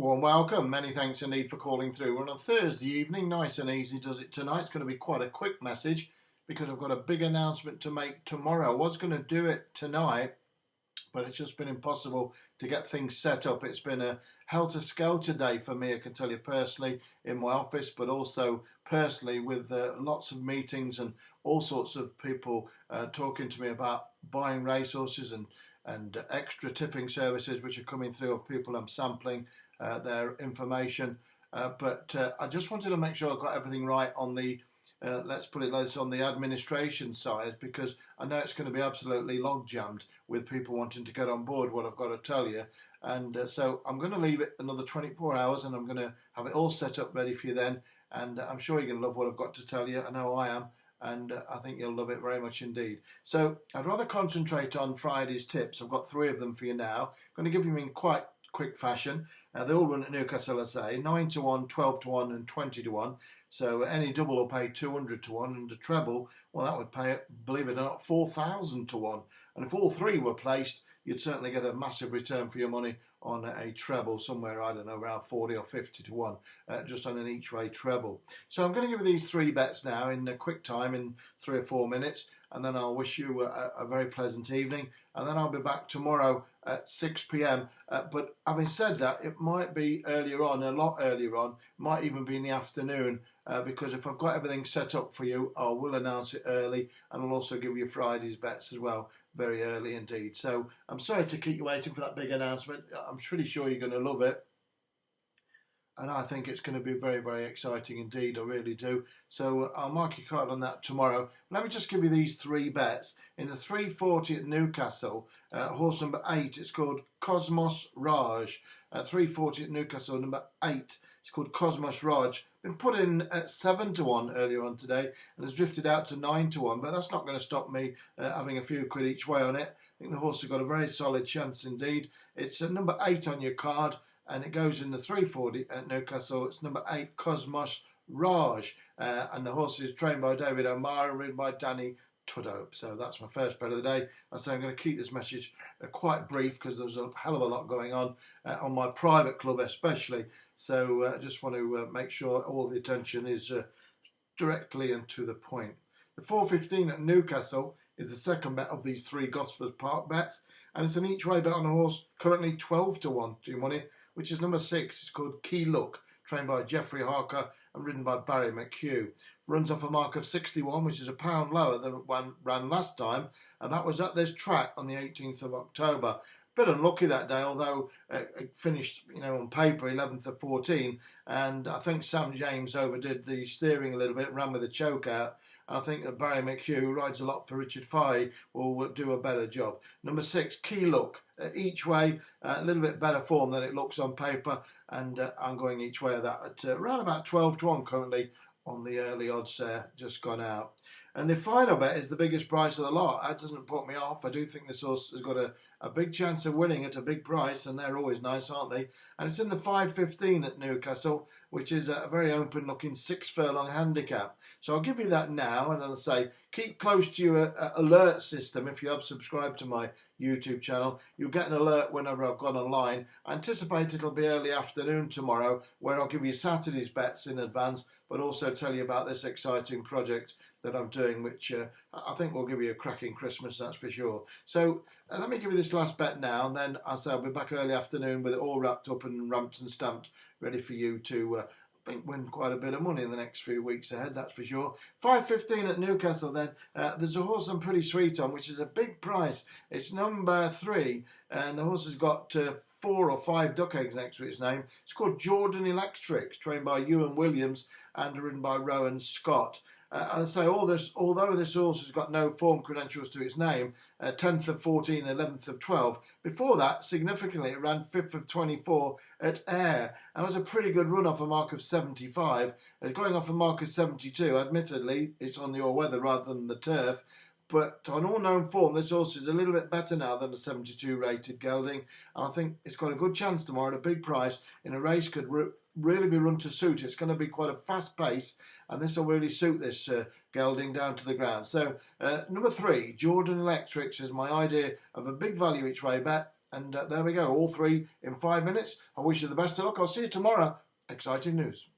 Warm welcome. Many thanks indeed for calling through. We're on a Thursday evening, nice and easy does it tonight. It's going to be quite a quick message because I've got a big announcement to make tomorrow. I was going to do it tonight, but it's just been impossible to get things set up. It's been a helter-skelter day for me, I can tell you personally, in my office, but also personally with lots of meetings and all sorts of people talking to me about buying racehorses and extra tipping services which are coming through of people I'm sampling their information. But I just wanted to make sure I got everything right on the let's put it like this, on the administration side, because I know it's going to be absolutely log jammed with people wanting to get on board what I've got to tell you. And so I'm going to leave it another 24 hours and I'm going to have it all set up ready for you then. And I'm sure you're going to love what I've got to tell you. I know I am. And I think you'll love it very much indeed. So I'd rather concentrate on Friday's tips. I've got 3 of them for you now. I'm going to give you them in quite quick fashion. They all run at Newcastle, I say, 9 to 1, 12 to 1 and 20 to 1. So any double will pay 200 to 1, and a treble, well, that would pay, believe it or not, 4,000 to 1. And if all 3 were placed, you'd certainly get a massive return for your money on a treble, somewhere, I don't know, around 40 or 50 to 1, just on an each-way treble. So I'm going to give you these 3 bets now in a quick time, in 3 or 4 minutes, and then I'll wish you a very pleasant evening, and then I'll be back tomorrow at 6 p.m. But having said that, it might be earlier on, a lot earlier on, might even be in the afternoon, because if I've got everything set up for you, I will announce it early, and I'll also give you Friday's bets as well, very early indeed. So I'm sorry to keep you waiting for that big announcement. I'm pretty sure you're going to love it. And I think it's going to be very, very exciting indeed. I really do. So I'll mark your card on that tomorrow. Let me just give you these 3 bets. In the 340 at Newcastle, horse number 8, it's called Cosmos Raj. 340 at Newcastle, number 8, it's called Cosmos Raj. Been put in at 7 to 1 earlier on today and has drifted out to 9 to 1. But that's not going to stop me having a few quid each way on it. I think the horse has got a very solid chance indeed. It's number 8 on your card, and it goes in the 340 at Newcastle. It's number 8, Cosmos Raj, and the horse is trained by David O'Mara and ridden by Danny Tudhope. So that's my first bet of the day. I say I'm going to keep this message quite brief because there's a hell of a lot going on my private club especially. So I just want to make sure all the attention is directly and to the point. The 415 at Newcastle is the second bet of these 3 Gosford Park bets, and it's an each way bet on a horse currently 12 to 1 to your money, which is number 6. It's called Key Look, trained by Geoffrey Harker and ridden by Barry McHugh. Runs off a mark of 61, which is a pound lower than one ran last time, and that was at this track on the 18th of October. Bit unlucky that day, although it finished, on paper 11th of 14, and I think Sam James overdid the steering a little bit, ran with a choke out. I think that Barry McHugh, who rides a lot for Richard Fahey, will do a better job. Number 6, Key Look, each way, a little bit better form than it looks on paper, and I'm going each way of that at around about 12 to 1 currently on the early odds there, just gone out. And the final bet is the biggest price of the lot. That doesn't put me off. I do think this horse has got a big chance of winning at a big price, and they're always nice, aren't they? And it's in the 515 at Newcastle, which is a very open-looking 6 furlong handicap. So I'll give you that now, and I'll say keep close to your alert system. If you have subscribed to my YouTube channel, you'll get an alert whenever I've gone online. I anticipate it'll be early afternoon tomorrow, where I'll give you Saturday's bets in advance, but also tell you about this exciting project that I'm doing, which I think will give you a cracking Christmas, that's for sure. So let me give you this last bet now, and then I'll be back early afternoon with it all wrapped up and ramped and stamped, ready for you to I think win quite a bit of money in the next few weeks ahead, that's for sure. 515 at Newcastle then. There's a horse I'm pretty sweet on, which is a big price. It's number 3, and the horse has got 4 or 5 duck eggs next to its name. It's called Jordan Electrics, trained by Ewan Williams and ridden by Rowan Scott. I'd say although this horse has got no form credentials to its name, 10th of 14, 11th of 12. Before that, significantly, it ran 5th of 24 at Ayr, and was a pretty good run off a mark of 75. It's going off a mark of 72. Admittedly, it's on the all-weather rather than the turf, but on all known form, this horse is a little bit better now than the 72 rated gelding, and I think it's got a good chance tomorrow at a big price in a race could really be run to suit. It's going to be quite a fast pace, and this will really suit this gelding down to the ground. So number 3, Jordan Electrics, is my idea of a big value each way bet. And there we go, all three in 5 minutes. I wish you the best of luck. I'll see you tomorrow. Exciting news.